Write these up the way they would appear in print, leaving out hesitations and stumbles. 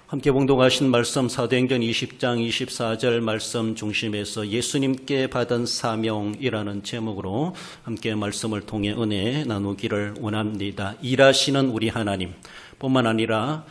함께 봉독하신 말씀 사도행전 20장 24절 말씀 중심에서 예수님께 받은 사명이라는 제목으로 함께 말씀을 통해 은혜 나누기를 원합니다. 일하시는 우리 하나님 뿐만 아니라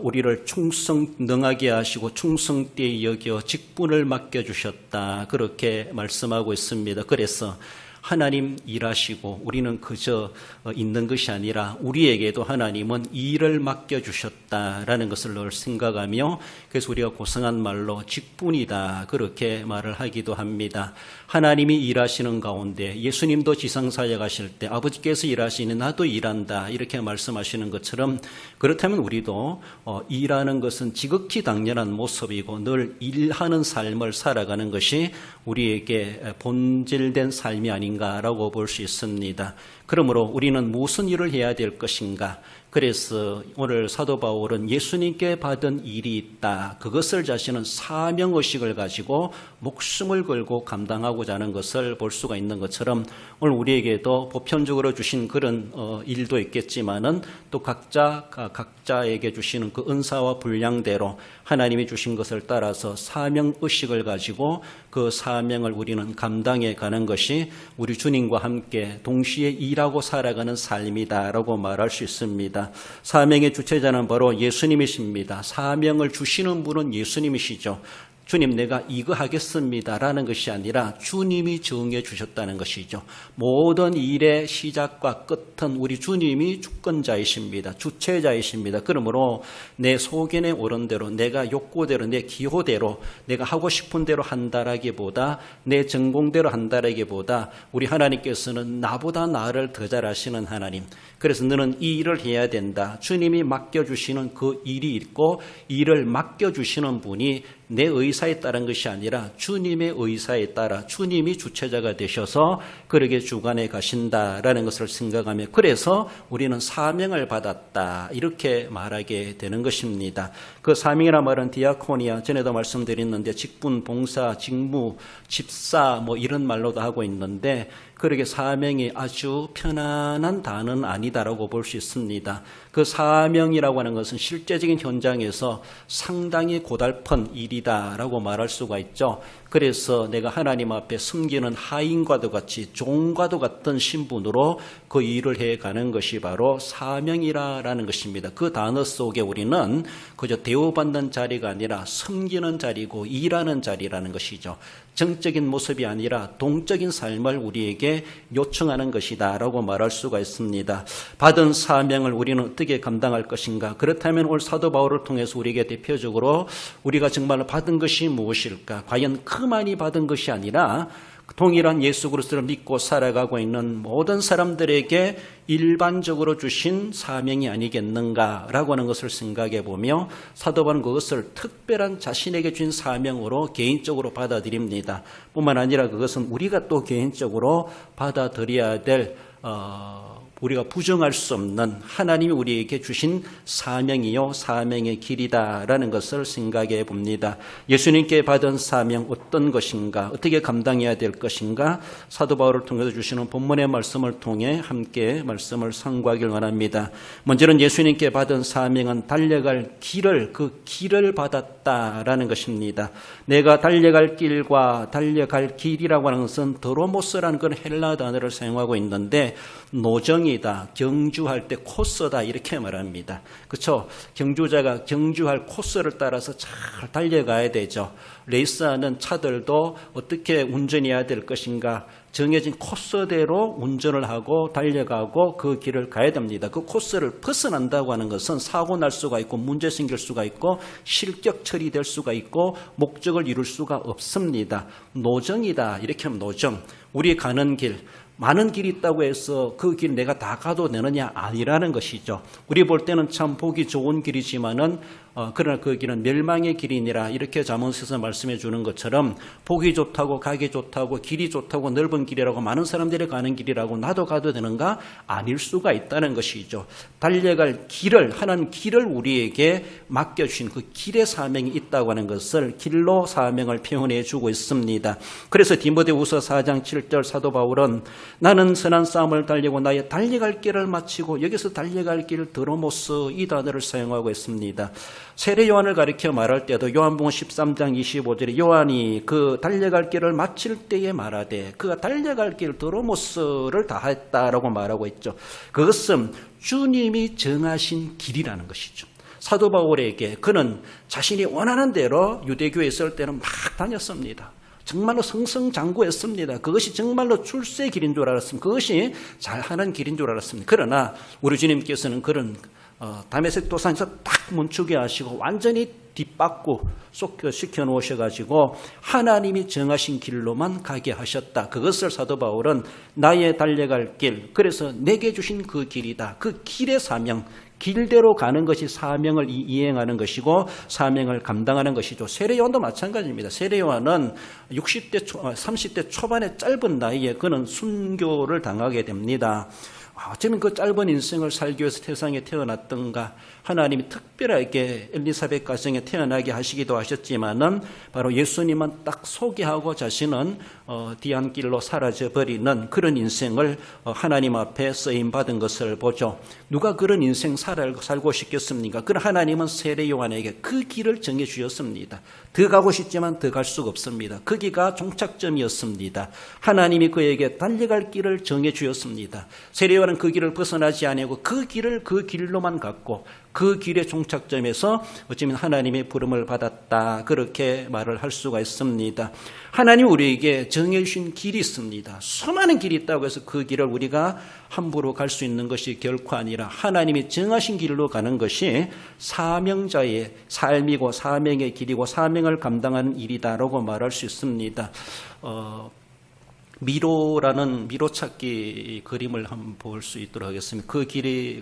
우리를 충성능하게 하시고 충성되이 여겨 직분을 맡겨주셨다, 그렇게 말씀하고 있습니다. 그래서 하나님 일하시고 우리는 그저 있는 것이 아니라 우리에게도 하나님은 일을 맡겨주셨다라는 것을 늘 생각하며, 그래서 우리가 고성한 말로 직분이다, 그렇게 말을 하기도 합니다. 하나님이 일하시는 가운데 예수님도 지상사역 하실 때 아버지께서 일하시니 나도 일한다, 이렇게 말씀하시는 것처럼, 그렇다면 우리도 일하는 것은 지극히 당연한 모습이고 늘 일하는 삶을 살아가는 것이 우리에게 본질된 삶이 아닌가라고 볼 수 있습니다. 그러므로 우리는 무슨 일을 해야 될 것인가? 그래서 오늘 사도 바울은 예수님께 받은 일이 있다, 그것을 자신은 사명의식을 가지고 목숨을 걸고 감당하고자 하는 것을 볼 수가 있는 것처럼, 오늘 우리에게도 보편적으로 주신 그런 일도 있겠지만은 또 각자에게 주시는 그 은사와 분량대로 하나님이 주신 것을 따라서 사명의식을 가지고 그 사명을 우리는 감당해 가는 것이 우리 주님과 함께 동시에 일하고 살아가는 삶이다라고 말할 수 있습니다. 사명의 주체자는 바로 예수님이십니다. 사명을 주시는 분은 예수님이시죠. 주님, 내가 이거 하겠습니다 라는 것이 아니라 주님이 정해 주셨다는 것이죠. 모든 일의 시작과 끝은 우리 주님이 주권자이십니다. 주체자이십니다. 그러므로 내 소견에 오른 대로, 내가 욕구대로, 내 기호대로, 내가 하고 싶은 대로 한다라기보다, 내 전공대로 한다라기보다 우리 하나님께서는 나보다 나를 더 잘 아시는 하나님, 그래서 너는 이 일을 해야 된다, 주님이 맡겨주시는 그 일이 있고, 일을 맡겨주시는 분이 내 의사에 따른 것이 아니라 주님의 의사에 따라 주님이 주체자가 되셔서 그렇게 주관해 가신다라는 것을 생각하며, 그래서 우리는 사명을 받았다, 이렇게 말하게 되는 것입니다. 그 사명이라는 말은 디아코니아, 전에도 말씀드렸는데 직분, 봉사, 직무, 집사 이런 말로도 하고 있는데, 그렇게 사명이 아주 편안한 단어는 아니다라고 볼 수 있습니다. 그 사명이라고 하는 것은 실제적인 현장에서 상당히 고달픈 일이다라고 말할 수가 있죠. 그래서 내가 하나님 앞에 섬기는 하인과도 같이 종과도 같은 신분으로 그 일을 해가는 것이 바로 사명이라는 것입니다. 그 단어 속에 우리는 그저 대우받는 자리가 아니라 섬기는 자리고 일하는 자리라는 것이죠. 정적인 모습이 아니라 동적인 삶을 우리에게 요청하는 것이다 라고 말할 수가 있습니다. 받은 사명을 우리는 어떻게 감당할 것인가? 그렇다면 오늘 사도 바울을 통해서 우리에게 대표적으로 우리가 정말 받은 것이 무엇일까? 과연 그만이 받은 것이 아니라 동일한 예수 그리스도를 믿고 살아가고 있는 모든 사람들에게 일반적으로 주신 사명이 아니겠는가라고 하는 것을 생각해 보며, 사도 바울은 그것을 특별한 자신에게 주신 사명으로 개인적으로 받아들입니다. 뿐만 아니라 그것은 우리가 또 개인적으로 받아들여야 될 우리가 부정할 수 없는 하나님이 우리에게 주신 사명이요 사명의 길이다라는 것을 생각해 봅니다. 예수님께 받은 사명 어떤 것인가, 어떻게 감당해야 될 것인가, 사도 바울을 통해서 주시는 본문의 말씀을 통해 함께 말씀을 상고하길 원합니다. 먼저는 예수님께 받은 사명은 달려갈 길을, 그 길을 받았다라는 것입니다. 내가 달려갈 길과 달려갈 길이라고 하는 것은 드로모스라는 그런 헬라 단어를 사용하고 있는데, 노정이다, 경주할 때 코스다, 이렇게 말합니다. 그렇죠? 경주자가 경주할 코스를 따라서 잘 달려가야 되죠. 레이스하는 차들도 어떻게 운전해야 될 것인가, 정해진 코스대로 운전을 하고 달려가고 그 길을 가야 됩니다. 그 코스를 벗어난다고 하는 것은 사고 날 수가 있고 문제 생길 수가 있고 실격 처리될 수가 있고 목적을 이룰 수가 없습니다. 노정이다, 이렇게 하면 노정, 우리 가는 길, 많은 길이 있다고 해서 그 길 내가 다 가도 되느냐, 아니라는 것이죠. 우리 볼 때는 참 보기 좋은 길이지만은 그러나 그 길은 멸망의 길이니라, 이렇게 잠언에서 말씀해 주는 것처럼 보기 좋다고 가기 좋다고 길이 좋다고 넓은 길이라고 많은 사람들이 가는 길이라고 나도 가도 되는가? 아닐 수가 있다는 것이죠. 달려갈 길을, 하나님 길을 우리에게 맡겨주신 그 길의 사명이 있다고 하는 것을 길로 사명을 표현해 주고 있습니다. 그래서 디모데후서 4장 7절 사도 바울은 나는 선한 싸움을 달리고 나의 달려갈 길을 마치고, 여기서 달려갈 길 드로모스 이 단어를 사용하고 있습니다. 세례 요한을 가리켜 말할 때도 요한복음 13장 25절에 요한이 그 달려갈 길을 마칠 때에 말하되 그가 달려갈 길 드로모스를 다했다라고 말하고 있죠. 그것은 주님이 정하신 길이라는 것이죠. 사도 바울에게 그는 자신이 원하는 대로 유대교에 있을 때는 막 다녔습니다. 정말로 승승장구했습니다. 그것이 정말로 출세의 길인 줄 알았습니다. 그것이 잘하는 길인 줄 알았습니다. 그러나 우리 주님께서는 그런 다메섹 도상에서 딱 멈추게 하시고 완전히 뒷받고 시켜 놓으셔가지고 하나님이 정하신 길로만 가게 하셨다. 그것을 사도 바울은 나의 달려갈 길, 그래서 내게 주신 그 길이다. 그 길의 사명, 길대로 가는 것이 사명을 이행하는 것이고 사명을 감당하는 것이죠. 세례요한도 마찬가지입니다. 세례요한은 30대 초반의 짧은 나이에 그는 순교를 당하게 됩니다. 어쩌면 그 짧은 인생을 살기 위해서 세상에 태어났던가, 하나님이 특별하게 엘리사벳 가정에 태어나게 하시기도 하셨지만은 바로 예수님은 딱 소개하고 자신은 뒤안길로 사라져버리는 그런 인생을 하나님 앞에 쓰임받은 것을 보죠. 누가 그런 인생 살고 싶겠습니까? 그런 하나님은 세례 요한에게 그 길을 정해 주셨습니다. 더 가고 싶지만 더 갈 수가 없습니다. 거기가 종착점이었습니다. 하나님이 그에게 달려갈 길을 정해 주셨습니다. 세례 요한은 그 길을 벗어나지 아니하고 그 길로만 갔고 그 길의 종착점에서 어쩌면 하나님의 부름을 받았다, 그렇게 말을 할 수가 있습니다. 하나님 우리에게 정해주신 길이 있습니다. 수많은 길이 있다고 해서 그 길을 우리가 함부로 갈 수 있는 것이 결코 아니라 하나님이 정하신 길로 가는 것이 사명자의 삶이고 사명의 길이고 사명을 감당하는 일이다라고 말할 수 있습니다. 미로라는 미로찾기 그림을 한번 볼 수 있도록 하겠습니다. 그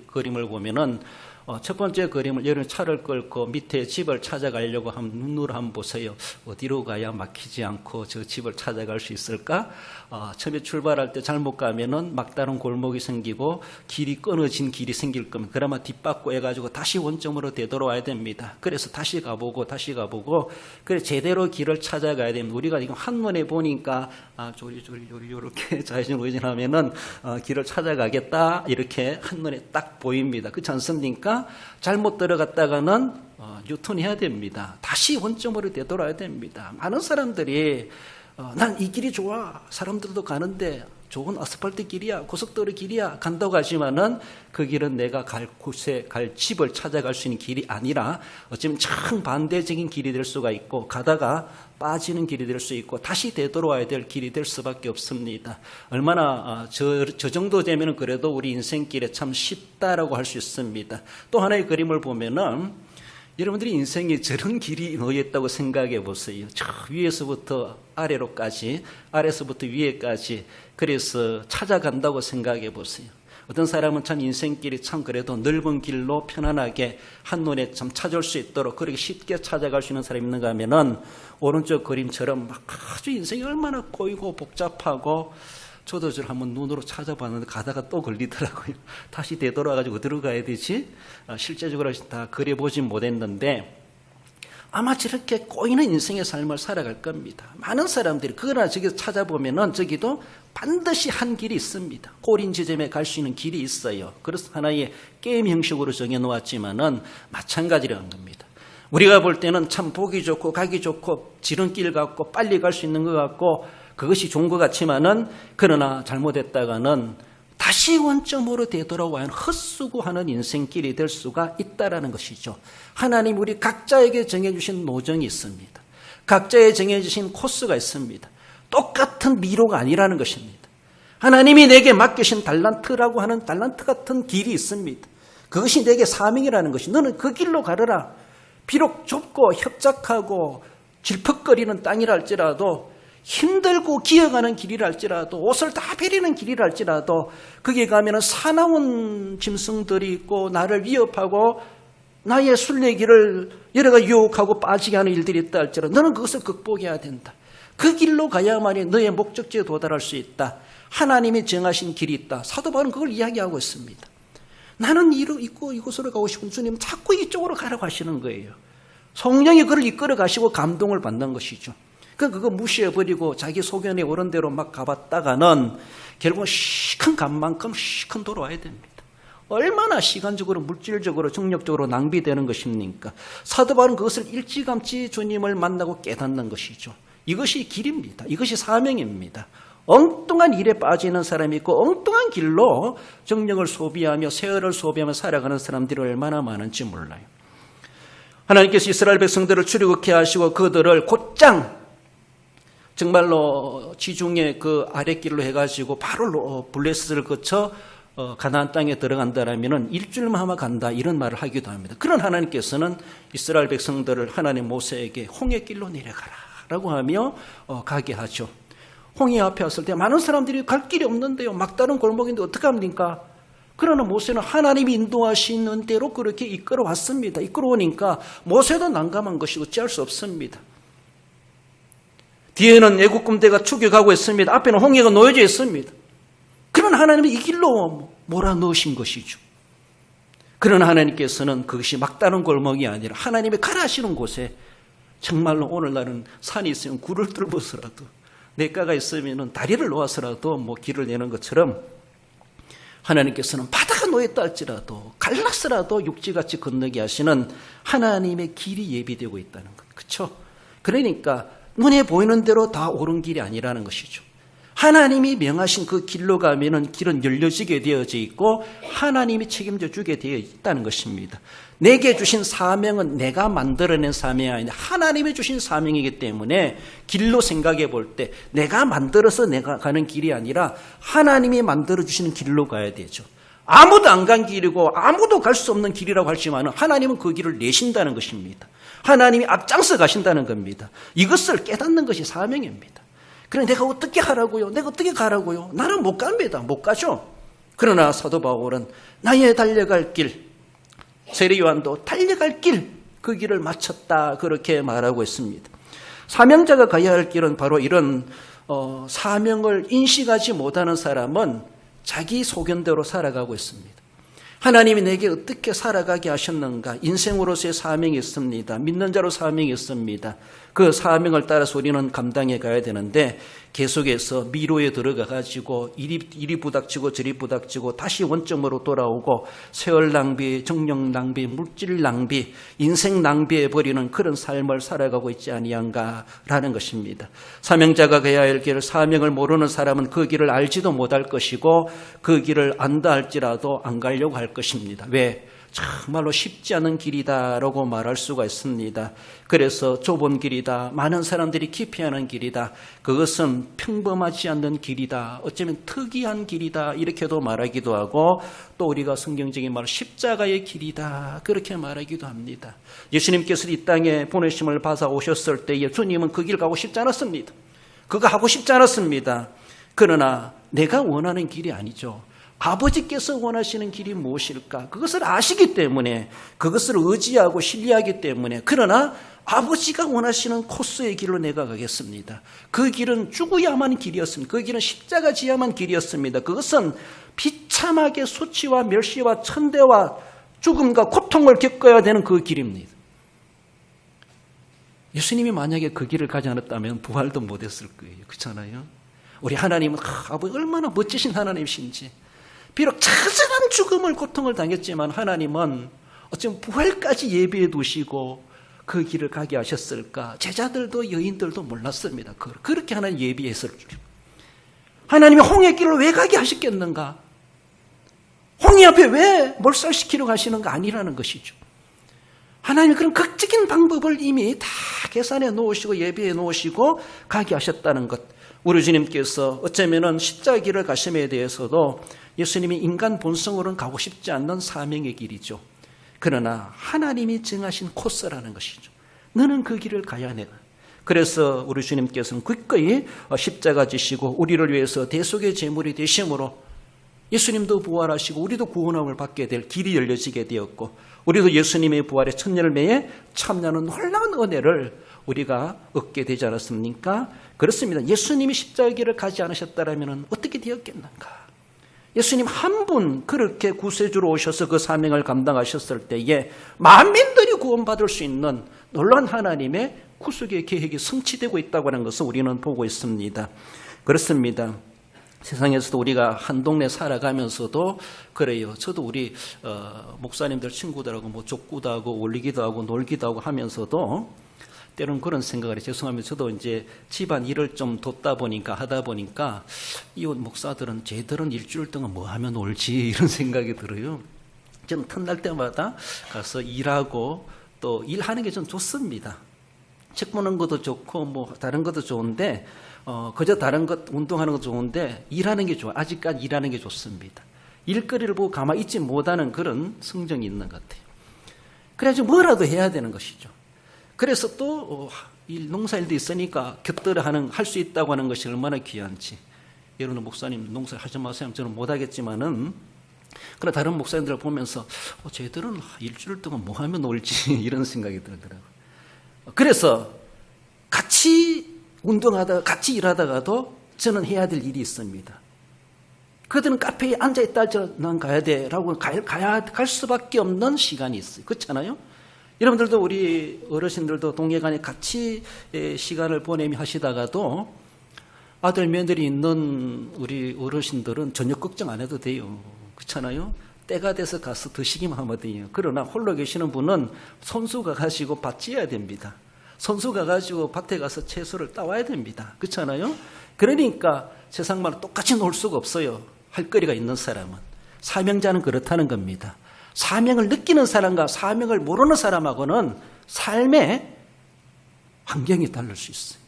그림을 보면은 첫 번째 그림을 여러분 차를 끌고 밑에 집을 찾아가려고 하면 눈으로 한번 보세요. 어디로 가야 막히지 않고 저 집을 찾아갈 수 있을까? 처음에 출발할 때 잘못 가면은 막다른 골목이 생기고 길이 끊어진 길이 생길 겁니다. 그러면 뒷받고 해가지고 다시 원점으로 되돌아와야 됩니다. 그래서 다시 가보고 그래 제대로 길을 찾아가야 됩니다. 우리가 지금 한눈에 보니까 조리 이렇게 좌회전하면은 길을 찾아가겠다 이렇게 한눈에 딱 보입니다. 그렇지 않습니까? 잘못 들어갔다가는 유턴해야 됩니다. 다시 원점으로 되돌아야 됩니다. 많은 사람들이 난 이 길이 좋아, 사람들도 가는데 좋은 아스팔트 길이야, 고속도로 길이야 간다고 하지만은 그 길은 내가 갈 곳에 갈 집을 찾아갈 수 있는 길이 아니라 어쩌면 정반대적인 길이 될 수가 있고 가다가 빠지는 길이 될 수 있고 다시 되돌아와야 될 길이 될 수밖에 없습니다. 얼마나 저 정도 되면 그래도 우리 인생길에 참 쉽다라고 할 수 있습니다. 또 하나의 그림을 보면은 여러분들이 인생에 저런 길이 놓여있다고 생각해 보세요. 저 위에서부터 아래로까지, 아래서부터 위에까지, 그래서 찾아간다고 생각해 보세요. 어떤 사람은 참 인생길이 참 그래도 넓은 길로 편안하게 한눈에 참 찾을 수 있도록 그렇게 쉽게 찾아갈 수 있는 사람이 있는가 하면은 오른쪽 그림처럼 막 아주 인생이 얼마나 꼬이고 복잡하고, 저도 저 한번 눈으로 찾아봤는데 가다가 또 걸리더라고요. 다시 되돌아가지고 어디로 가야 되지? 실제적으로 다 그려보진 못했는데 아마 저렇게 꼬이는 인생의 삶을 살아갈 겁니다. 많은 사람들이 그러나 저기 찾아보면은 저기도 반드시 한 길이 있습니다. 꼬린 지점에 갈 수 있는 길이 있어요. 그래서 하나의 게임 형식으로 정해놓았지만은 마찬가지라는 겁니다. 우리가 볼 때는 참 보기 좋고 가기 좋고 지름길 같고 빨리 갈 수 있는 것 같고 그것이 좋은 것 같지만은 그러나 잘못했다가는 다시 원점으로 되돌아와야 헛수고하는 인생길이 될 수가 있다라는 것이죠. 하나님 우리 각자에게 정해주신 노정이 있습니다. 각자에 정해주신 코스가 있습니다. 똑같은 미로가 아니라는 것입니다. 하나님이 내게 맡기신 달란트라고 하는 달란트 같은 길이 있습니다. 그것이 내게 사명이라는 것이, 너는 그 길로 가르라. 비록 좁고 협착하고 질퍽거리는 땅이라 할지라도, 힘들고 기어가는 길이라 할지라도, 옷을 다 베리는 길이라 할지라도 거기에 가면은 사나운 짐승들이 있고 나를 위협하고 나의 순례길을 여러 가지 유혹하고 빠지게 하는 일들이 있다 할지라도 너는 그것을 극복해야 된다. 그 길로 가야만이 너의 목적지에 도달할 수 있다. 하나님이 정하신 길이 있다. 사도 바울은 그걸 이야기하고 있습니다. 나는 이곳으로 가고 싶은 주님은 자꾸 이쪽으로 가라고 하시는 거예요. 성령이 그를 이끌어 가시고 감동을 받는 것이죠. 그거 무시해버리고 자기 소견에 오른 대로 막 가봤다가는 결국 시큰 값만큼 시큰 돌아와야 됩니다. 얼마나 시간적으로, 물질적으로, 정력적으로 낭비되는 것입니까? 사도 바울은 그것을 일찌감치 주님을 만나고 깨닫는 것이죠. 이것이 길입니다. 이것이 사명입니다. 엉뚱한 일에 빠지는 사람이 있고 엉뚱한 길로 정력을 소비하며 세월을 소비하며 살아가는 사람들이 얼마나 많은지 몰라요. 하나님께서 이스라엘 백성들을 출애굽케 하시고 그들을 곧장 정말로 지중해 그 아랫길로 해가지고 바로 블레셋을 거쳐 가나안 땅에 들어간다라면은 일주일만 하면 간다 이런 말을 하기도 합니다. 그런 하나님께서는 이스라엘 백성들을 하나님 모세에게 홍해길로 내려가라라고 하며 가게 하죠. 홍해 앞에 왔을 때 많은 사람들이 갈 길이 없는데요. 막다른 골목인데 어떡합니까? 그러나 모세는 하나님이 인도하시는 대로 그렇게 이끌어왔습니다. 이끌어오니까 모세도 난감한 것이 어찌할 수 없습니다. 뒤에는 애국 군대가 추격하고 있습니다. 앞에는 홍해가 놓여져 있습니다. 그러나 하나님이 이 길로 몰아넣으신 것이죠. 그러나 하나님께서는 그것이 막다른 골목이 아니라 하나님이 가라 하시는 곳에 정말로 오늘날은 산이 있으면 굴을 뚫어서라도 냇가가 있으면 다리를 놓아서라도 길을 내는 것처럼 하나님께서는 바다가 놓였다 할지라도 갈라서라도 육지같이 건너게 하시는 하나님의 길이 예비되고 있다는 것. 그렇죠? 그러니까 눈에 보이는 대로 다 옳은 길이 아니라는 것이죠. 하나님이 명하신 그 길로 가면은 길은 열려지게 되어져 있고 하나님이 책임져 주게 되어 있다는 것입니다. 내게 주신 사명은 내가 만들어낸 사명이 아니라 하나님이 주신 사명이기 때문에 길로 생각해 볼 때 내가 만들어서 내가 가는 길이 아니라 하나님이 만들어 주시는 길로 가야 되죠. 아무도 안 간 길이고 아무도 갈 수 없는 길이라고 하지만 하나님은 그 길을 내신다는 것입니다. 하나님이 앞장서 가신다는 겁니다. 이것을 깨닫는 것이 사명입니다. 그래 내가 어떻게 하라고요? 내가 어떻게 가라고요? 나는 못 갑니다. 못 가죠. 그러나 사도 바울은 나의 달려갈 길, 세례 요한도 달려갈 길, 그 길을 마쳤다 그렇게 말하고 있습니다. 사명자가 가야 할 길은 바로 이런 사명을 인식하지 못하는 사람은 자기 소견대로 살아가고 있습니다. 하나님이 내게 어떻게 살아가게 하셨는가? 인생으로서의 사명이 있습니다. 믿는 자로 사명이 있습니다. 그 사명을 따라서 우리는 감당해 가야 되는데 계속해서 미로에 들어가 가지고 이리 부닥치고 저리 부닥치고 다시 원점으로 돌아오고 세월 낭비, 정력 낭비, 물질 낭비, 인생 낭비해 버리는 그런 삶을 살아가고 있지 아니한가라는 것입니다. 사명자가 가야 할 길을 사명을 모르는 사람은 그 길을 알지도 못할 것이고 그 길을 안다 할지라도 안 가려고 할 것입니다. 왜? 정말로 쉽지 않은 길이다라고 말할 수가 있습니다. 그래서 좁은 길이다, 많은 사람들이 기피하는 길이다, 그것은 평범하지 않는 길이다, 어쩌면 특이한 길이다 이렇게도 말하기도 하고 또 우리가 성경적인 말 십자가의 길이다 그렇게 말하기도 합니다. 예수님께서 이 땅에 보내심을 받아 오셨을 때에 주님은 그 길 가고 싶지 않았습니다. 그거 하고 싶지 않았습니다. 그러나 내가 원하는 길이 아니죠. 아버지께서 원하시는 길이 무엇일까? 그것을 아시기 때문에 그것을 의지하고 신뢰하기 때문에 그러나 아버지가 원하시는 코스의 길로 내가 가겠습니다. 그 길은 죽어야만 길이었습니다. 그 길은 십자가 지야만 길이었습니다. 그것은 비참하게 수치와 멸시와 천대와 죽음과 고통을 겪어야 되는 그 길입니다. 예수님이 만약에 그 길을 가지 않았다면 부활도 못했을 거예요. 그렇잖아요? 우리 하나님은 아버지 얼마나 멋지신 하나님이신지 비록 처절한 죽음을 고통을 당했지만 하나님은 어쩌면 부활까지 예비해 두시고 그 길을 가게 하셨을까? 제자들도 여인들도 몰랐습니다. 그렇게 하나님 예비했을 줄. 하나님이 홍해길을 왜 가게 하셨겠는가? 홍해 앞에 왜 몰살시키려고 하시는가? 아니라는 것이죠. 하나님이 그런 극적인 방법을 이미 다 계산해 놓으시고 예비해 놓으시고 가게 하셨다는 것. 우리 주님께서 어쩌면 십자가 길을 가심에 대해서도 예수님이 인간 본성으로는 가고 싶지 않는 사명의 길이죠. 그러나 하나님이 정하신 코스라는 것이죠. 너는 그 길을 가야 해. 그래서 우리 주님께서는 기꺼이 십자가 지시고 우리를 위해서 대속의 제물이 되심으로 예수님도 부활하시고 우리도 구원함을 받게 될 길이 열려지게 되었고 우리도 예수님의 부활의 첫 열매에 참여하는 놀라운 은혜를 우리가 얻게 되지 않았습니까? 그렇습니다. 예수님이 십자가 길을 가지 않으셨다면 어떻게 되었겠는가? 예수님 한 분 그렇게 구세주로 오셔서 그 사명을 감당하셨을 때에 만민들이 구원받을 수 있는 놀라운 하나님의 구속의 계획이 성취되고 있다고 하는 것을 우리는 보고 있습니다. 그렇습니다. 세상에서도 우리가 한 동네 살아가면서도 그래요. 저도 우리 목사님들 친구들하고 뭐 족구도 하고 올리기도 하고 놀기도 하고 하면서도 때로는 그런 생각을 해요. 죄송합니다. 저도 이제 집안 일을 좀 돕다 보니까 하다 보니까 이 목사들은 쟤들은 일주일 동안 뭐 하면 놀지 이런 생각이 들어요. 저는 틈날 때마다 가서 일하고 또 일하는 게 좀 좋습니다. 책 보는 것도 좋고 뭐 다른 것도 좋은데 그저 다른 것 운동하는 것도 좋은데 일하는 게 좋아. 아직까지 일하는 게 좋습니다. 일거리를 보고 가만히 있지 못하는 그런 성정이 있는 것 같아요. 그래가지고 뭐라도 해야 되는 것이죠. 그래서 또 농사일도 있으니까 곁들여 할 수 있다고 하는 것이 얼마나 귀한지. 여러분 목사님 농사 하지 마세요. 저는 못하겠지만은 그러나 다른 목사님들을 보면서 쟤들은 일주일 동안 뭐 하면 놀지 이런 생각이 들더라고요. 그래서 같이 운동하다가 같이 일하다가도 저는 해야 될 일이 있습니다. 그들은 카페에 앉아있다 할지라도 난 가야 돼 라고 갈 수밖에 없는 시간이 있어요. 그렇잖아요? 여러분들도 우리 어르신들도 동예간에 같이 시간을 보내며 하시다가도 아들 며느리 있는 우리 어르신들은 저녁 걱정 안 해도 돼요. 그렇잖아요? 때가 돼서 가서 드시기만 하면 돼요. 그러나 홀로 계시는 분은 손수 가가지고 밭 지어야 됩니다. 손수 가가지고 밭에 가서 채소를 따와야 됩니다. 그렇잖아요? 그러니까 세상말로 똑같이 놀 수가 없어요. 할 거리가 있는 사람은. 사명자는 그렇다는 겁니다. 사명을 느끼는 사람과 사명을 모르는 사람하고는 삶의 환경이 다를 수 있어요.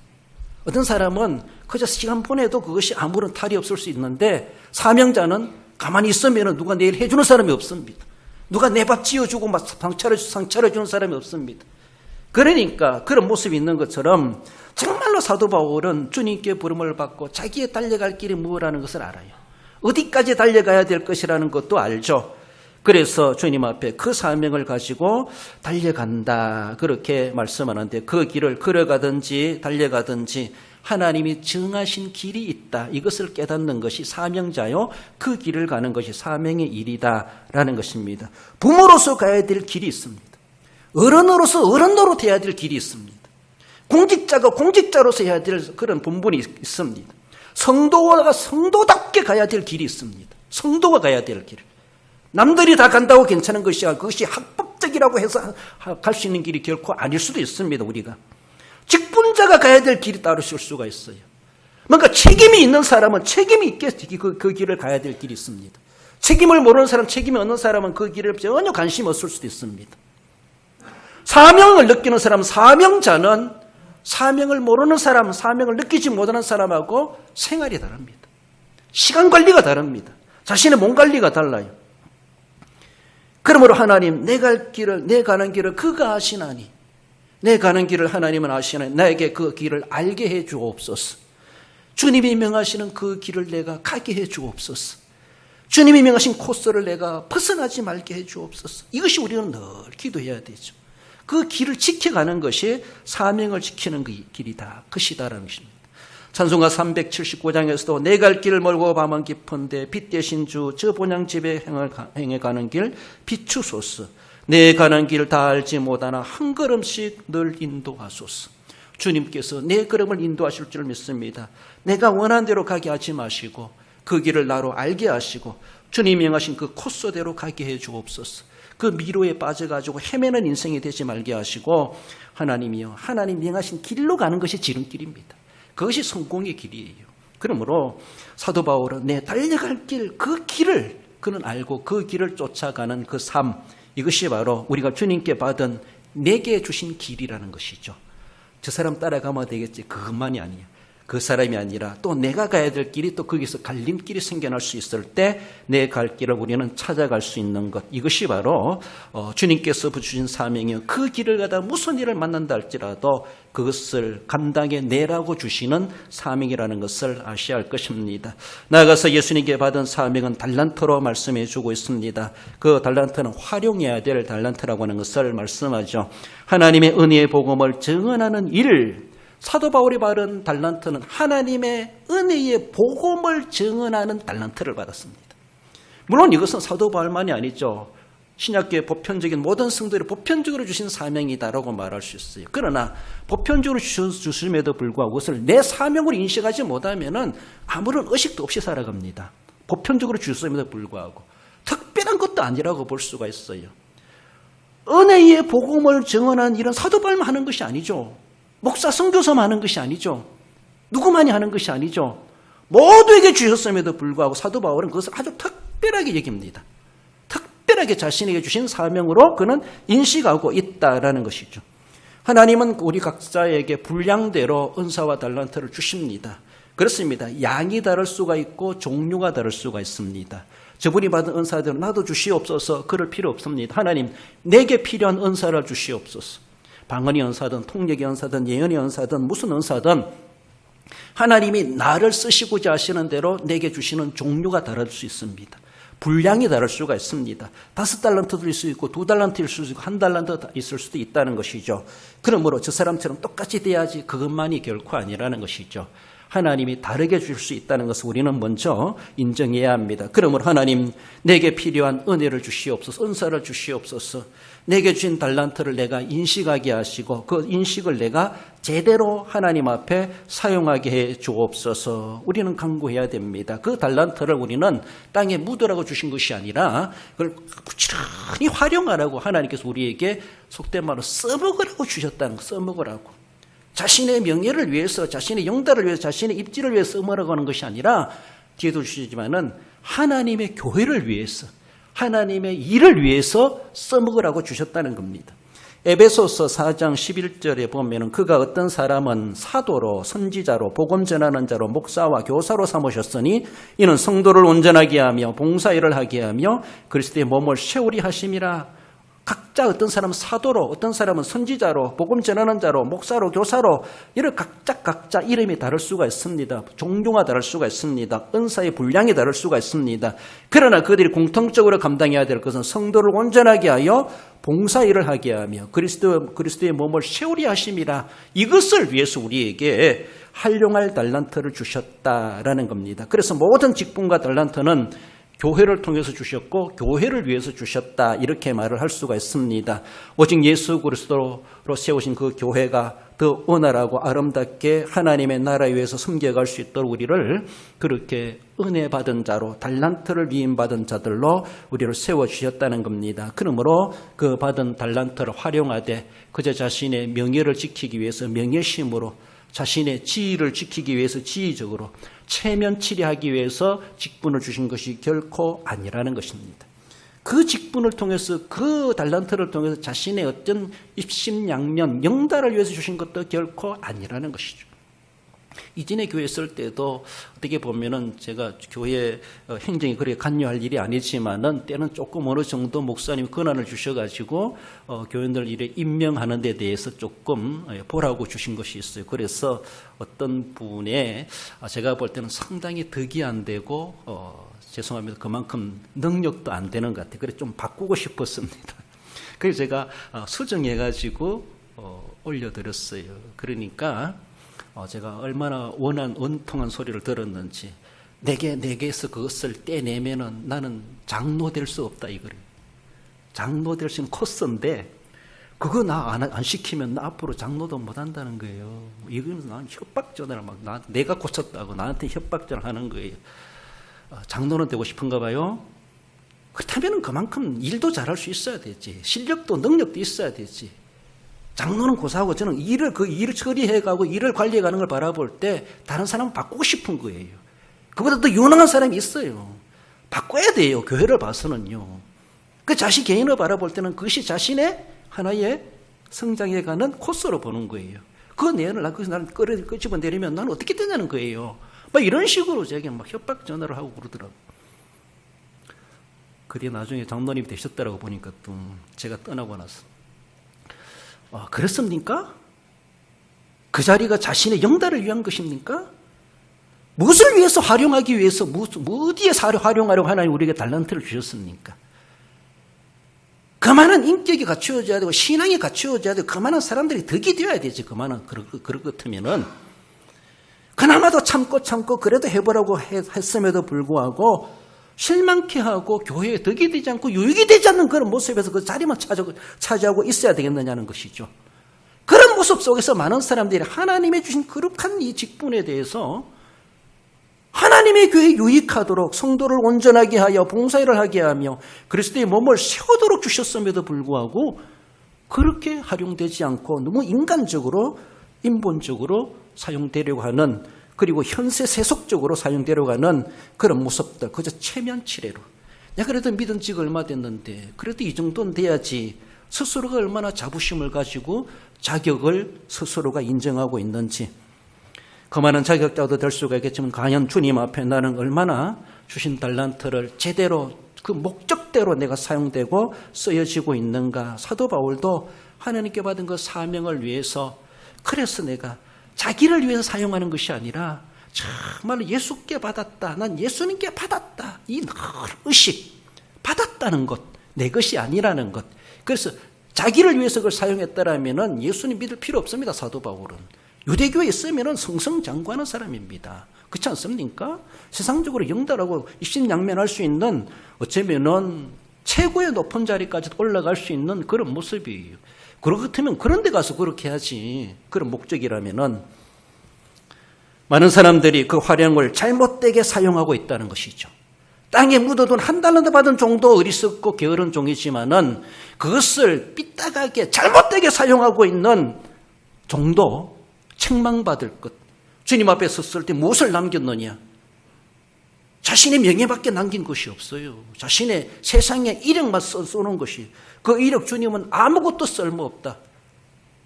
어떤 사람은 그저 시간 보내도 그것이 아무런 탈이 없을 수 있는데 사명자는 가만히 있으면 누가 내일 해주는 사람이 없습니다. 누가 내 밥 지어주고 막 상 차려주는 사람이 없습니다. 그러니까 그런 모습이 있는 것처럼 정말로 사도 바울은 주님께 부름을 받고 자기의 달려갈 길이 무엇이라는 것을 알아요. 어디까지 달려가야 될 것이라는 것도 알죠. 그래서 주님 앞에 그 사명을 가지고 달려간다 그렇게 말씀하는데 그 길을 걸어가든지 달려가든지 하나님이 정하신 길이 있다. 이것을 깨닫는 것이 사명자요. 그 길을 가는 것이 사명의 일이다라는 것입니다. 부모로서 가야 될 길이 있습니다. 어른으로서 어른 노릇해야 될 길이 있습니다. 공직자가 공직자로서 해야 될 그런 본분이 있습니다. 성도가 성도답게 가야 될 길이 있습니다. 성도가 가야 될 길. 남들이 다 간다고 괜찮은 것이 아니라 그것이 합법적이라고 해서 갈 수 있는 길이 결코 아닐 수도 있습니다. 우리가. 직분자가 가야 될 길이 따로 있을 수가 있어요. 뭔가 책임이 있는 사람은 책임이 있게 그 길을 가야 될 길이 있습니다. 책임을 모르는 사람, 책임이 없는 사람은 그 길을 전혀 관심이 없을 수도 있습니다. 사명을 느끼는 사람, 사명자는 사명을 모르는 사람, 사명을 느끼지 못하는 사람하고 생활이 다릅니다. 시간 관리가 다릅니다. 자신의 몸 관리가 달라요. 그러므로 하나님, 내 가는 길을 그가 아시나니, 내 가는 길을 하나님은 아시나니, 나에게 그 길을 알게 해 주옵소서. 주님이 명하시는 그 길을 내가 가게 해 주옵소서. 주님이 명하신 코스를 내가 벗어나지 말게 해 주옵소서. 이것이 우리는 늘 기도해야 되죠. 그 길을 지켜가는 것이 사명을 지키는 그 길이다. 그것이다라는 것입니다. 찬송가 379장에서도 내 갈 길을 멀고 밤은 깊은데 빛 대신 주 저 본향집에 행해 가는 길 비추소서. 내 가는 길 다 알지 못하나 한 걸음씩 늘 인도하소서. 주님께서 내 걸음을 인도하실 줄 믿습니다. 내가 원하는 대로 가게 하지 마시고 그 길을 나로 알게 하시고 주님이 명하신 그 코스대로 가게 해 주옵소서. 그 미로에 빠져가지고 헤매는 인생이 되지 말게 하시고 하나님이요, 하나님 명하신 길로 가는 것이 지름길입니다. 그것이 성공의 길이에요. 그러므로 사도 바울은 내 달려갈 길, 그 길을 그는 알고 그 길을 쫓아가는 그 삶, 이것이 바로 우리가 주님께 받은 내게 주신 길이라는 것이죠. 저 사람 따라가면 되겠지, 그것만이 아니에요. 그 사람이 아니라 또 내가 가야 될 길이 또 거기서 갈림길이 생겨날 수 있을 때 내 갈 길을 우리는 찾아갈 수 있는 것, 이것이 바로 주님께서 주신 사명이요, 그 길을 가다 무슨 일을 만난다 할지라도 그것을 감당해 내라고 주시는 사명이라는 것을 아셔야 할 것입니다. 나아가서 예수님께 받은 사명은 달란트로 말씀해 주고 있습니다. 그 달란트는 활용해야 될 달란트라고 하는 것을 말씀하죠. 하나님의 은혜의 복음을 증언하는 일, 사도 바울이 받은 달란트는 하나님의 은혜의 복음을 증언하는 달란트를 받았습니다. 물론 이것은 사도 바울만이 아니죠. 신약교회 보편적인 모든 성도들이 보편적으로 주신 사명이다라고 말할 수 있어요. 그러나 보편적으로 주심에도 불구하고 그것을 내 사명으로 인식하지 못하면은 아무런 의식도 없이 살아갑니다. 보편적으로 주심에도 불구하고 특별한 것도 아니라고 볼 수가 있어요. 은혜의 복음을 증언한 이런 사도바울만 하는 것이 아니죠. 목사 선교사만 하는 것이 아니죠. 누구만이 하는 것이 아니죠. 모두에게 주셨음에도 불구하고 사도 바울은 그것을 아주 특별하게 여깁니다. 특별하게 자신에게 주신 사명으로 그는 인식하고 있다라는 것이죠. 하나님은 우리 각자에게 분량대로 은사와 달란트를 주십니다. 그렇습니다. 양이 다를 수가 있고 종류가 다를 수가 있습니다. 저분이 받은 은사들은 나도 주시옵소서. 그럴 필요 없습니다. 하나님 내게 필요한 은사를 주시옵소서. 방언의 은사든 통역의 은사든 예언의 은사든 무슨 은사든 하나님이 나를 쓰시고자 하시는 대로 내게 주시는 종류가 다를 수 있습니다. 분량이 다를 수가 있습니다. 5달란트도 있을 수 있고 2달란트일 수도 있고 1달란트 있을 수도 있다는 것이죠. 그러므로 저 사람처럼 똑같이 돼야지 그것만이 결코 아니라는 것이죠. 하나님이 다르게 줄 수 있다는 것을 우리는 먼저 인정해야 합니다. 그러므로 하나님 내게 필요한 은혜를 주시옵소서, 은사를 주시옵소서. 내게 주신 달란트를 내가 인식하게 하시고 그 인식을 내가 제대로 하나님 앞에 사용하게 해 주옵소서. 우리는 간구해야 됩니다. 그 달란트를 우리는 땅에 묻으라고 주신 것이 아니라 그걸 부지런히 활용하라고 하나님께서 우리에게 속된 말로 써먹으라고 주셨다는 거, 써먹으라고. 자신의 명예를 위해서, 자신의 영달을 위해서, 자신의 입지를 위해서 써먹으라고 하는 것이 아니라 뒤에도 주시지만은 하나님의 교회를 위해서, 하나님의 일을 위해서 써먹으라고 주셨다는 겁니다. 에베소서 4장 11절에 보면은 그가 어떤 사람은 사도로 선지자로 복음 전하는 자로 목사와 교사로 삼으셨으니 이는 성도를 온전하게 하며 봉사일을 하게 하며 그리스도의 몸을 세우리 하심이라. 각자 어떤 사람은 사도로, 어떤 사람은 선지자로, 복음 전하는 자로, 목사로, 교사로 이런 각자 이름이 다를 수가 있습니다. 종류가 다를 수가 있습니다. 은사의 분량이 다를 수가 있습니다. 그러나 그들이 공통적으로 감당해야 될 것은 성도를 온전하게 하여 봉사일을 하게 하며 그리스도의 몸을 세우리 하심이라. 이것을 위해서 우리에게 활용할 달란트를 주셨다라는 겁니다. 그래서 모든 직분과 달란트는 교회를 통해서 주셨고 교회를 위해서 주셨다 이렇게 말을 할 수가 있습니다. 오직 예수 그리스도로 세우신 그 교회가 더 원활하고 아름답게 하나님의 나라에 위해서 섬겨갈 수 있도록 우리를 그렇게 은혜 받은 자로 달란트를 위임받은 자들로 우리를 세워주셨다는 겁니다. 그러므로 그 받은 달란트를 활용하되 그저 자신의 명예를 지키기 위해서 명예심으로 자신의 지위를 지키기 위해서 지위적으로 체면치레하기 위해서 직분을 주신 것이 결코 아니라는 것입니다. 그 직분을 통해서 그 달란트를 통해서 자신의 어떤 입심양면 영달을 위해서 주신 것도 결코 아니라는 것이죠. 이전에 교회 있을 때도 어떻게 보면은 제가 교회 행정이 그렇게 관여할 일이 아니지만은 때는 조금 어느 정도 목사님이 권한을 주셔가지고 교인들 일에 임명하는 데 대해서 조금 보라고 주신 것이 있어요. 그래서 어떤 분의 제가 볼 때는 상당히 덕이 안 되고 죄송합니다. 그만큼 능력도 안 되는 것 같아요. 그래서 좀 바꾸고 싶었습니다. 그래서 제가 수정해가지고 올려드렸어요. 그러니까 제가 얼마나 원통한 소리를 들었는지 내게서 그것을 떼내면은 나는 장로 될 수 없다 이거를. 장로 될 수 있는 코스인데 그거 나 안 시키면 나 앞으로 장로도 못 한다는 거예요. 이건 난 협박전화를 내가 고쳤다고 나한테 협박전을 하는 거예요. 장로는 되고 싶은가 봐요. 그렇다면 그만큼 일도 잘할 수 있어야 되지. 실력도 능력도 있어야 되지. 장로는 고사하고 저는 그 일을 처리해가고 일을 관리해가는 걸 바라볼 때 다른 사람을 바꾸고 싶은 거예요. 그보다 더 유능한 사람이 있어요. 바꿔야 돼요. 교회를 봐서는요. 그 자신 개인을 바라볼 때는 그것이 자신의 하나의 성장해가는 코스로 보는 거예요. 그 내용을 거기서 나는 끄집어내리면 나는 어떻게 되냐는 거예요. 막 이런 식으로 제게 막 협박 전화를 하고 그러더라고요. 그게 나중에 장로님이 되셨다라고 보니까 또 제가 떠나고 나서 그렇습니까? 그 자리가 자신의 영달을 위한 것입니까? 무엇을 위해서 활용하기 위해서 어디에 활용하려고 하나님 우리에게 달란트를 주셨습니까? 그만한 인격이 갖추어져야 되고 신앙이 갖추어져야 되고 그만한 사람들이 덕이 되어야 되지. 그만한 그럴 것 같으면은 그나마도 참고 그래도 해보라고 했음에도 불구하고 실망케 하고 교회에 덕이 되지 않고 유익이 되지 않는 그런 모습에서 그 자리만 차지하고 있어야 되겠느냐는 것이죠. 그런 모습 속에서 많은 사람들이 하나님의 주신 거룩한 이 직분에 대해서 하나님의 교회에 유익하도록 성도를 온전하게 하여 봉사일을 하게 하며 그리스도의 몸을 세우도록 주셨음에도 불구하고 그렇게 활용되지 않고 너무 인간적으로 인본적으로 사용되려고 하는, 그리고 현세 세속적으로 사용되려고 하는 그런 모습들, 그저 체면치레로 야 그래도 믿은 지가 얼마 됐는데 그래도 이 정도는 돼야지, 스스로가 얼마나 자부심을 가지고 자격을 스스로가 인정하고 있는지, 그만한 자격자도 될 수가 있겠지만 과연 주님 앞에 나는 얼마나 주신 달란트를 제대로 그 목적대로 내가 사용되고 쓰여지고 있는가. 사도 바울도 하나님께 받은 그 사명을 위해서, 그래서 내가 자기를 위해서 사용하는 것이 아니라 정말 예수께 받았다, 난 예수님께 받았다, 이 의식, 받았다는 것, 내 것이 아니라는 것. 그래서 자기를 위해서 그걸 사용했다라면 예수님 믿을 필요 없습니다. 사도 바울은 유대교에 있으면 성성장구하는 사람입니다. 그렇지 않습니까? 세상적으로 영달하고 입신양면할 수 있는, 어쩌면은 최고의 높은 자리까지 올라갈 수 있는 그런 모습이에요. 그렇다면 그런 데 가서 그렇게 하지. 그런 목적이라면은 많은 사람들이 그 활용을 잘못되게 사용하고 있다는 것이죠. 땅에 묻어둔 한 달란트 받은 종도 어리석고 게으른 종이지만은 그것을 삐딱하게 잘못되게 사용하고 있는 종도 책망받을 것. 주님 앞에 섰을 때 무엇을 남겼느냐? 자신의 명예밖에 남긴 것이 없어요. 자신의 세상에 이력만 써놓은 것이, 그 이력 주님은 아무것도 쓸모없다.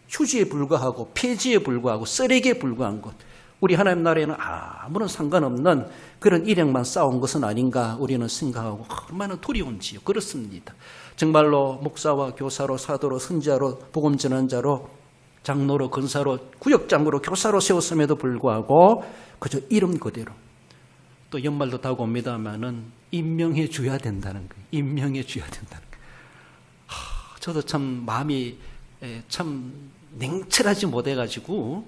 휴지에 불과하고 폐지에 불과하고 쓰레기에 불과한 것. 우리 하나님 나라에는 아무런 상관없는 그런 이력만 쌓아온 것은 아닌가 우리는 생각하고 얼마나 두려운지요. 그렇습니다. 정말로 목사와 교사로 사도로 선지자로 복음 전환자로 장로로 근사로 구역장으로 교사로 세웠음에도 불구하고 그저 이름 그대로, 또 연말도 다가옵니다마는 임명해 줘야 된다는 거예요. 임명해 줘야 된다는 거예요. 저도 참 마음이 참 냉철하지 못해가지고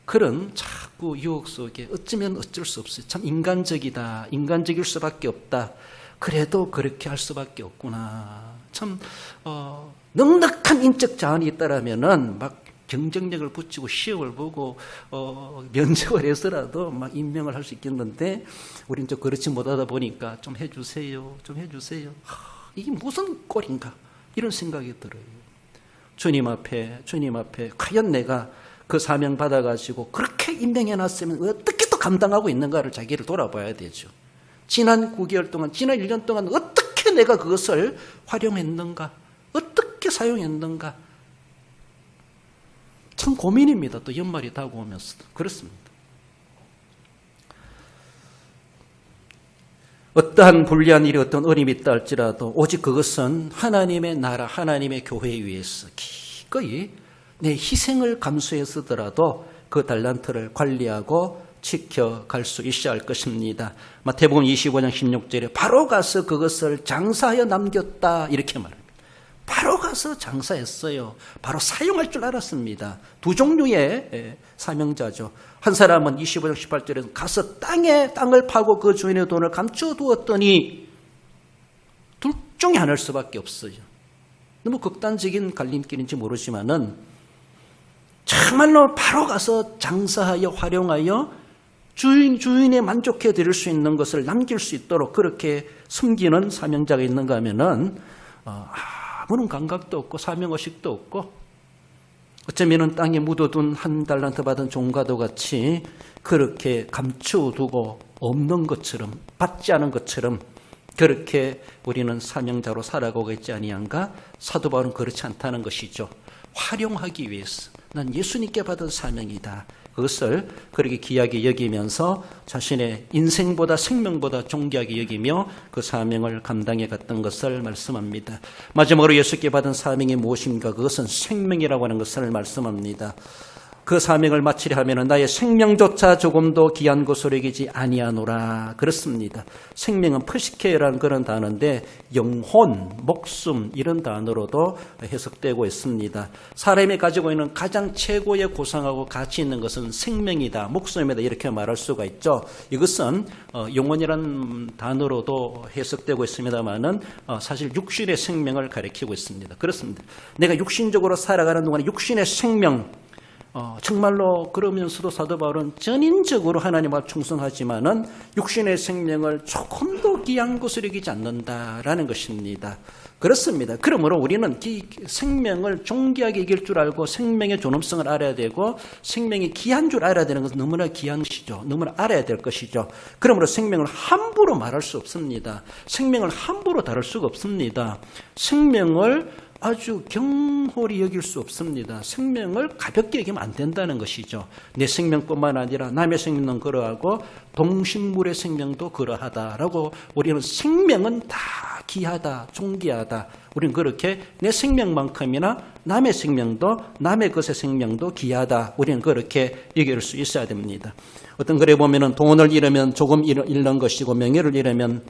그런 자꾸 유혹 속에 어쩌면 어쩔 수 없어요. 참 인간적이다, 인간적일 수밖에 없다, 그래도 그렇게 할 수밖에 없구나. 참 넉넉한 인적 자원이 있다라면은 막 경쟁력을 붙이고 시험을 보고 면접을 해서라도 막 임명을 할 수 있겠는데 우리는 좀 그렇지 못하다 보니까 좀 해주세요, 좀 해주세요. 이게 무슨 꼴인가 이런 생각이 들어요. 주님 앞에 과연 내가 그 사명 받아가지고 그렇게 임명해놨으면 어떻게 또 감당하고 있는가를 자기를 돌아봐야 되죠. 지난 9개월 동안, 지난 1년 동안 어떻게 내가 그것을 활용했는가, 어떻게 사용했는가. 참 고민입니다. 또 연말이 다가오면서 그렇습니다. 어떠한 불리한 일이 어떤 어려움이 있다 할지라도 오직 그것은 하나님의 나라, 하나님의 교회에 위해서 기꺼이 내 희생을 감수해서더라도 그 달란트를 관리하고 지켜갈 수 있어야 할 것입니다. 마태복음 25장 16절에 바로 가서 그것을 장사하여 남겼다 이렇게 말합니다. 바로 가서 장사했어요. 바로 사용할 줄 알았습니다. 두 종류의 사명자죠. 한 사람은 25장 18절에 가서 땅을 파고 그 주인의 돈을 감춰두었더니, 둘 중에 하나일 수밖에 없어요. 너무 극단적인 갈림길인지 모르지만은 정말로 바로 가서 장사하여 활용하여 주인에 만족해 드릴 수 있는 것을 남길 수 있도록 그렇게 숨기는 사명자가 있는가 하면은 아무런 감각도 없고 사명의식도 없고 어쩌면 땅에 묻어둔 한 달란트 받은 종과도 같이 그렇게 감추어두고 없는 것처럼, 받지 않은 것처럼 그렇게 우리는 사명자로 살아가고 있지 아니한가? 사도 바울은 그렇지 않다는 것이죠. 활용하기 위해서 난 예수님께 받은 사명이다. 그것을 그렇게 귀하게 여기면서 자신의 인생보다 생명보다 존귀하게 여기며 그 사명을 감당해 갔던 것을 말씀합니다. 마지막으로 예수께 받은 사명이 무엇인가? 그것은 생명이라고 하는 것을 말씀합니다. 그 사명을 마치려 하면 나의 생명조차 조금도 귀한 것으로 여기지 아니하노라. 그렇습니다. 생명은 프시케라는 그런 단어인데 영혼, 목숨 이런 단어로도 해석되고 있습니다. 사람이 가지고 있는 가장 최고의 고상하고 가치 있는 것은 생명이다, 목숨이다 이렇게 말할 수가 있죠. 이것은 영혼이라는 단어로도 해석되고 있습니다만은 사실 육신의 생명을 가리키고 있습니다. 그렇습니다. 내가 육신적으로 살아가는 동안에 육신의 생명 정말로 그러면서도 사도 바울은 전인적으로 하나님 앞 충성하지만은 육신의 생명을 조금 더 귀한 것으로 여기지 않는다라는 것입니다. 그렇습니다. 그러므로 우리는 이 생명을 존귀하게 여길 줄 알고 생명의 존엄성을 알아야 되고 생명이 귀한 줄 알아야 되는 것은 너무나 귀한 것이죠. 너무나 알아야 될 것이죠. 그러므로 생명을 함부로 말할 수 없습니다. 생명을 함부로 다룰 수가 없습니다. 생명을 아주 경홀히 여길 수 없습니다. 생명을 가볍게 여기면 안 된다는 것이죠. 내 생명뿐만 아니라 남의 생명은 그러하고 동식물의 생명도 그러하다라고 우리는 생명은 다 귀하다, 존귀하다. 우리는 그렇게 내 생명만큼이나 남의 생명도 남의 것의 생명도 귀하다. 우리는 그렇게 여길 수 있어야 됩니다. 어떤 글에 보면은 돈을 잃으면 조금 잃는 것이고 명예를 잃으면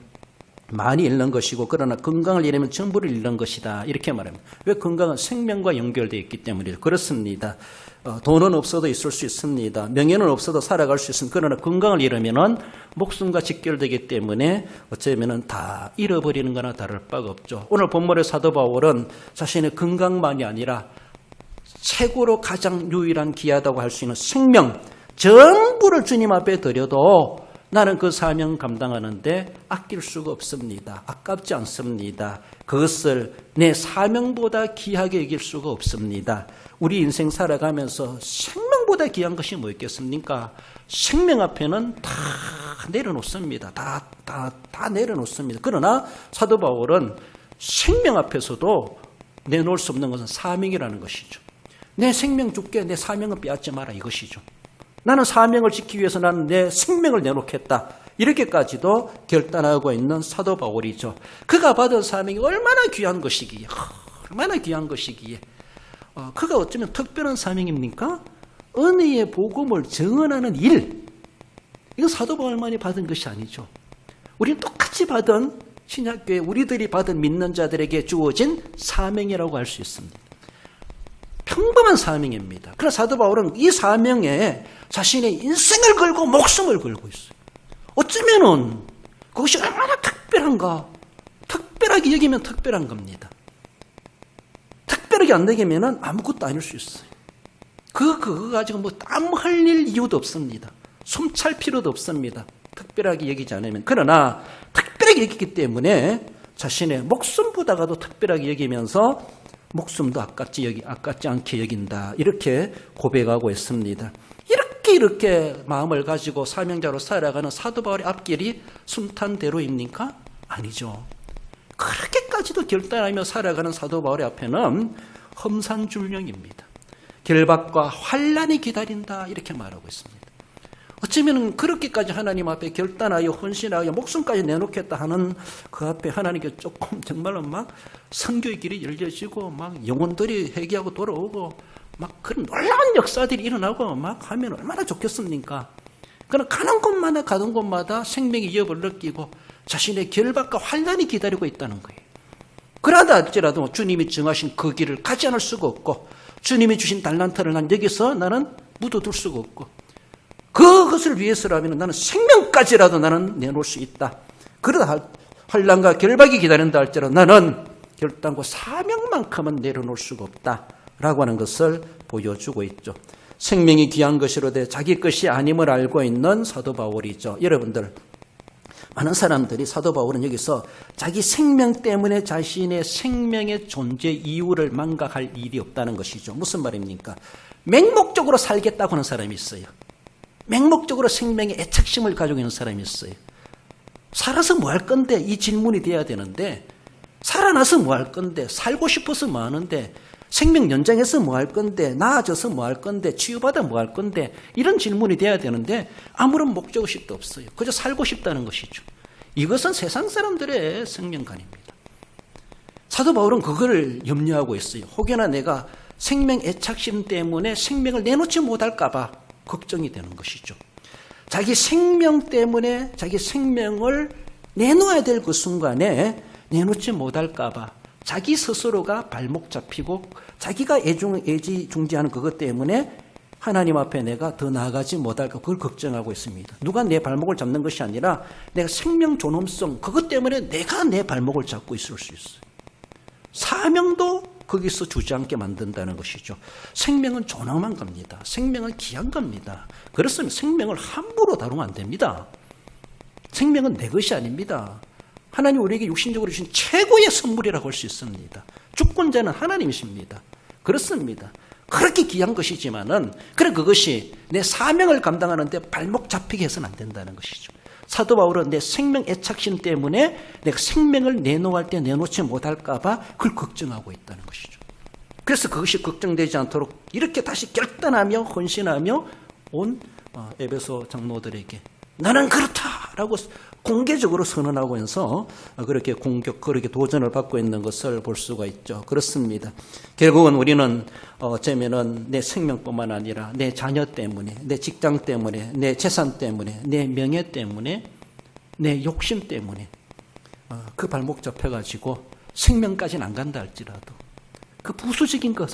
많이 잃는 것이고 그러나 건강을 잃으면 전부를 잃는 것이다 이렇게 말합니다. 왜? 건강은 생명과 연결되어 있기 때문이죠. 그렇습니다. 돈은 없어도 있을 수 있습니다. 명예는 없어도 살아갈 수 있습니다. 그러나 건강을 잃으면 목숨과 직결되기 때문에 어쩌면은 다 잃어버리는 거나 다를 바가 없죠. 오늘 본문의 사도 바울은 자신의 건강만이 아니라 최고로 가장 유일한 귀하다고 할 수 있는 생명 전부를 주님 앞에 드려도 나는 그 사명 감당하는데 아낄 수가 없습니다. 아깝지 않습니다. 그것을 내 사명보다 귀하게 여길 수가 없습니다. 우리 인생 살아가면서 생명보다 귀한 것이 뭐 있겠습니까? 생명 앞에는 다 내려놓습니다. 다 내려놓습니다. 그러나 사도 바울은 생명 앞에서도 내놓을 수 없는 것은 사명이라는 것이죠. 내 생명 줄게, 내 사명은 빼앗지 마라 이것이죠. 나는 사명을 지키기 위해서 나는 내 생명을 내놓겠다. 이렇게까지도 결단하고 있는 사도 바울이죠. 그가 받은 사명이 얼마나 귀한 것이기에, 얼마나 귀한 것이기에. 그가 어쩌면 특별한 사명입니까? 은혜의 복음을 증언하는 일. 이거 사도 바울만이 받은 것이 아니죠. 우리는 똑같이 받은 신약교회 우리들이 받은 믿는 자들에게 주어진 사명이라고 할 수 있습니다. 평범한 사명입니다. 그러나 사도 바울은 이 사명에 자신의 인생을 걸고 목숨을 걸고 있어요. 어쩌면은 그것이 얼마나 특별한가. 특별하게 여기면 특별한 겁니다. 특별하게 안 여기면은 아무것도 아닐 수 있어요. 그거 가지고 뭐 땀 흘릴 이유도 없습니다. 숨찰 필요도 없습니다. 특별하게 여기지 않으면. 그러나 특별하게 여기기 때문에 자신의 목숨보다가도 특별하게 여기면서 목숨도 아깝지 않게 여긴다. 이렇게 고백하고 있습니다. 이렇게 마음을 가지고 사명자로 살아가는 사도 바울의 앞길이 순탄대로입니까? 아니죠. 그렇게까지도 결단하며 살아가는 사도 바울의 앞에는 험산줄령입니다. 결박과 환난이 기다린다 이렇게 말하고 있습니다. 어쩌면 그렇게까지 하나님 앞에 결단하여 헌신하여 목숨까지 내놓겠다 하는 그 앞에 하나님께 조금 정말로 막 선교의 길이 열려지고 막 영혼들이 회개하고 돌아오고 막 그런 놀라운 역사들이 일어나고 막 하면 얼마나 좋겠습니까? 그러나 가는 곳마다 생명의 위협을 느끼고 자신의 결박과 환난이 기다리고 있다는 거예요. 그러다 할지라도 주님이 정하신 그 길을 가지 않을 수가 없고 주님이 주신 달란트를 난 여기서 나는 묻어둘 수가 없고 그것을 위해서라면 나는 생명까지라도 나는 내놓을 수 있다. 그러다 환난과 결박이 기다린다 할지라도 나는 결단과 사명만큼은 내려놓을 수가 없다라고 하는 것을 보여주고 있죠. 생명이 귀한 것이로되 자기 것이 아님을 알고 있는 사도 바울이죠. 여러분들 많은 사람들이 사도 바울은 여기서 자기 생명 때문에 자신의 생명의 존재 이유를 망각할 일이 없다는 것이죠. 무슨 말입니까? 맹목적으로 살겠다고 하는 사람이 있어요. 맹목적으로 생명에 애착심을 가지고 있는 사람이 있어요. 살아서 뭐 할 건데 이 질문이 돼야 되는데 살아나서 뭐 할 건데 살고 싶어서 뭐 하는데 생명 연장해서 뭐 할 건데 나아져서 뭐 할 건데 치유받아 뭐 할 건데 이런 질문이 돼야 되는데 아무런 목적의식도 없어요. 그저 살고 싶다는 것이죠. 이것은 세상 사람들의 생명관입니다. 사도 바울은 그걸 염려하고 있어요. 혹여나 내가 생명 애착심 때문에 생명을 내놓지 못할까 봐 걱정이 되는 것이죠. 자기 생명 때문에 자기 생명을 내놓아야 될 그 순간에 내놓지 못할까 봐 자기 스스로가 발목 잡히고 자기가 애지중지하는 그것 때문에 하나님 앞에 내가 더 나아가지 못할까 그걸 걱정하고 있습니다. 누가 내 발목을 잡는 것이 아니라 내가 생명 존엄성 그것 때문에 내가 내 발목을 잡고 있을 수 있어요. 사명도 거기서 주지 않게 만든다는 것이죠. 생명은 존엄한 겁니다. 생명은 귀한 겁니다. 그렇습니다. 생명을 함부로 다루면 안 됩니다. 생명은 내 것이 아닙니다. 하나님 우리에게 육신적으로 주신 최고의 선물이라고 할 수 있습니다. 주권자는 하나님이십니다. 그렇습니다. 그렇게 귀한 것이지만은 그것이 내 사명을 감당하는데 발목 잡히게 해서는 안 된다는 것이죠. 사도 바울은 내 생명 애착심 때문에 내가 생명을 내놓을 때 내놓지 못할까 봐 그걸 걱정하고 있다는 것이죠. 그래서 그것이 걱정되지 않도록 이렇게 다시 결단하며 헌신하며 온 에베소 장로들에게 나는 그렇다라고 공개적으로 선언하면서 그렇게 그렇게 도전을 받고 있는 것을 볼 수가 있죠. 그렇습니다. 결국은 우리는 어쩌면은 내 생명뿐만 아니라 내 자녀 때문에, 내 직장 때문에, 내 재산 때문에, 내 명예 때문에, 내 욕심 때문에 그 발목 잡혀가지고 생명까지는 안 간다 할지라도 그 부수적인 것,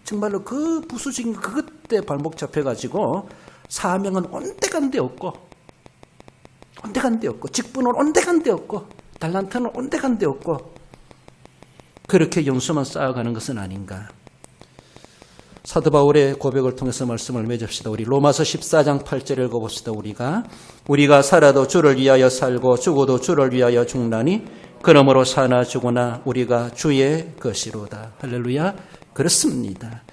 정말로 그 부수적인 그때 발목 잡혀가지고 사명은 온데간데 없고 온데간데 없고 직분은 온데간데 없고 달란트는 온데간데 없고 그렇게 연수만 쌓아가는 것은 아닌가. 사도 바울의 고백을 통해서 말씀을 맺읍시다. 우리 로마서 14장 8절을 읽어봅시다. 우리가 살아도 주를 위하여 살고 죽어도 주를 위하여 죽나니 그러므로 사나 죽으나 우리가 주의 것이로다. 할렐루야. 그렇습니다.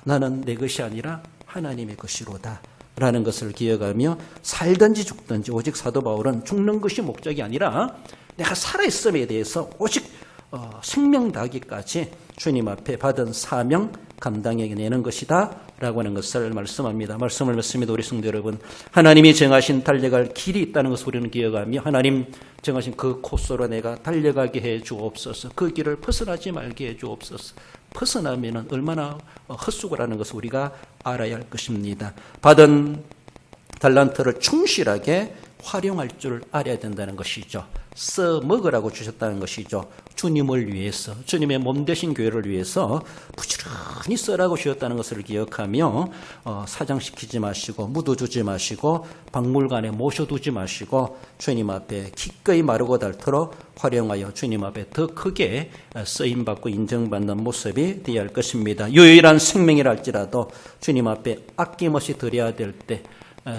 나는 내 것이 아니라 하나님의 것이로다 라는 것을 기억하며 살든지 죽든지 오직 사도 바울은 죽는 것이 목적이 아니라 내가 살아있음에 대해서 오직 생명 다하기까지 주님 앞에 받은 사명 감당해내는 것이다 라고 하는 것을 말씀합니다. 말씀을 맺습니다. 우리 성도 여러분, 하나님이 정하신 달려갈 길이 있다는 것을 우리는 기억하며 하나님 정하신 그 코스로 내가 달려가게 해 주옵소서. 그 길을 벗어나지 말게 해 주옵소서. 벗어나면 얼마나 헛수고를 하는 것을 우리가 알아야 할 것입니다. 받은 달란트를 충실하게 활용할 줄 알아야 된다는 것이죠. 써먹으라고 주셨다는 것이죠. 주님을 위해서, 주님의 몸 되신 교회를 위해서 부지런히 써라고 주셨다는 것을 기억하며 사장시키지 마시고 묻어주지 마시고 박물관에 모셔두지 마시고 주님 앞에 기꺼이 마르고 닳도록 활용하여 주님 앞에 더 크게 쓰임받고 인정받는 모습이 되어야 할 것입니다. 유일한 생명이라 할지라도 주님 앞에 아낌없이 드려야 될 때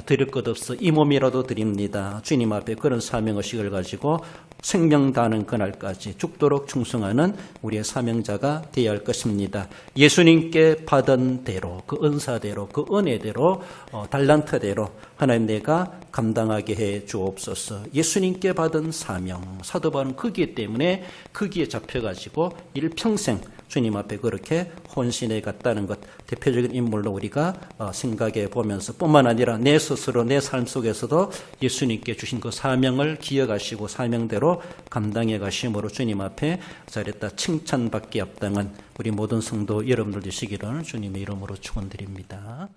드릴 것 없어 이 몸이라도 드립니다. 주님 앞에 그런 사명의식을 가지고 생명 다하는 그날까지 죽도록 충성하는 우리의 사명자가 되어야 할 것입니다. 예수님께 받은 대로 그 은사대로 그 은혜대로 달란트대로 하나님 내가 감당하게 해 주옵소서. 예수님께 받은 사명 사도 바울은 거기에 때문에 거기에 잡혀가지고 일평생 주님 앞에 그렇게 혼신해 갔다는 것 대표적인 인물로 우리가 생각해 보면서 뿐만 아니라 내 스스로 내 삶 속에서도 예수님께 주신 그 사명을 기억하시고 사명대로 감당해 가심으로 주님 앞에 잘했다 칭찬받기 합당한 우리 모든 성도 여러분들 되시기를 주님의 이름으로 축원드립니다.